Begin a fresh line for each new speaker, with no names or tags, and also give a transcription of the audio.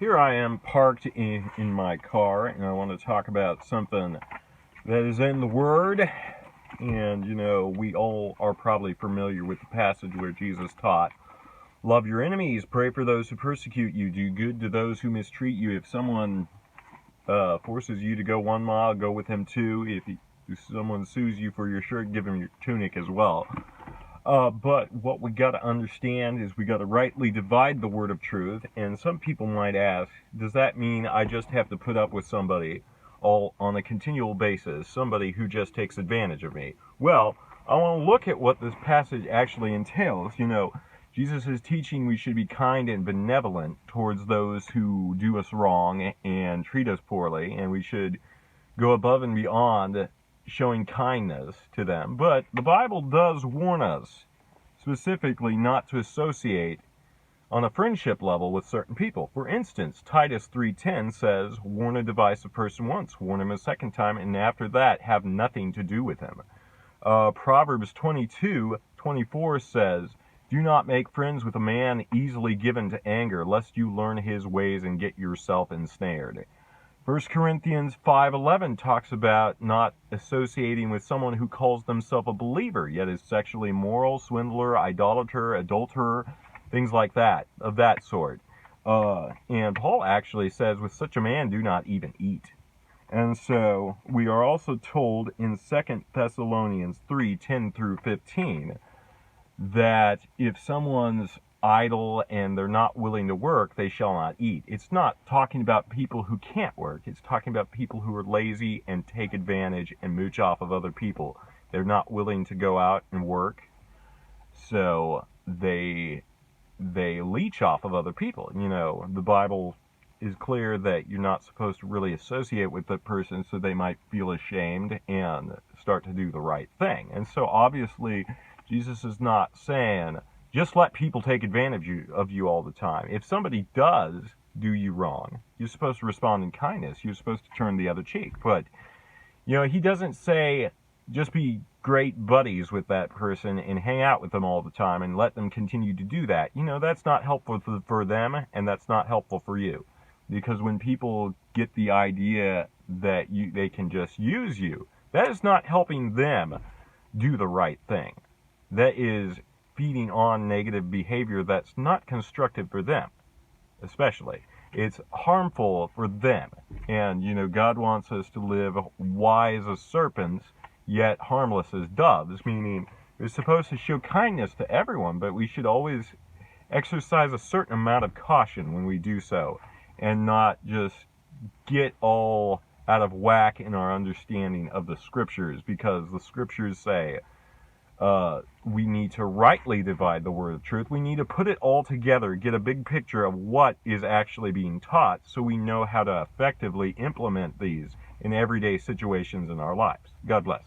Here I am parked in my car, and I want to talk about something that is in the Word. And, we all are probably familiar with the passage where Jesus taught, love your enemies, pray for those who persecute you, do good to those who mistreat you. If someone forces you to go 1 mile, go with him 2. If someone sues you for your shirt, give him your tunic as well. But what we got to understand is we got to rightly divide the word of truth. And some people might ask, does that mean I just have to put up with somebody all on a continual basis, somebody who just takes advantage of me? Well, I want to look at what this passage actually entails. Jesus is teaching we should be kind and benevolent towards those who do us wrong and treat us poorly, and we should go above and beyond showing kindness to them. But the Bible does warn us specifically not to associate on a friendship level with certain people. For instance, Titus 3:10 says, warn a divisive person once, warn him a second time, and after that have nothing to do with him. Proverbs 22:24 says, do not make friends with a man easily given to anger, lest you learn his ways and get yourself ensnared. 1 Corinthians 5:11 talks about not associating with someone who calls themselves a believer, yet is sexually immoral, swindler, idolater, adulterer, things like that, of that sort. And Paul actually says, with such a man, do not even eat. And so we are also told in 2 Thessalonians 3:10 through 15, that if someone's idle and they're not willing to work, they shall not eat. It's not talking about people who can't work. It's talking about people who are lazy and take advantage and mooch off of other people. They're not willing to go out and work, so they leech off of other people. The Bible is clear that you're not supposed to really associate with that person, so they might feel ashamed and start to do the right thing. And so obviously Jesus is not saying just let people take advantage of you all the time. If somebody does do you wrong, you're supposed to respond in kindness. You're supposed to turn the other cheek. But, he doesn't say just be great buddies with that person and hang out with them all the time and let them continue to do that. That's not helpful for them, and that's not helpful for you. Because when people get the idea that they can just use you, that is not helping them do the right thing. That is feeding on negative behavior that's not constructive for them, especially. It's harmful for them. And, God wants us to live wise as serpents, yet harmless as doves, meaning we're supposed to show kindness to everyone, but we should always exercise a certain amount of caution when we do so, and not just get all out of whack in our understanding of the Scriptures, because the Scriptures say, we need to rightly divide the word of truth. We need to put it all together, get a big picture of what is actually being taught, so we know how to effectively implement these in everyday situations in our lives. God bless.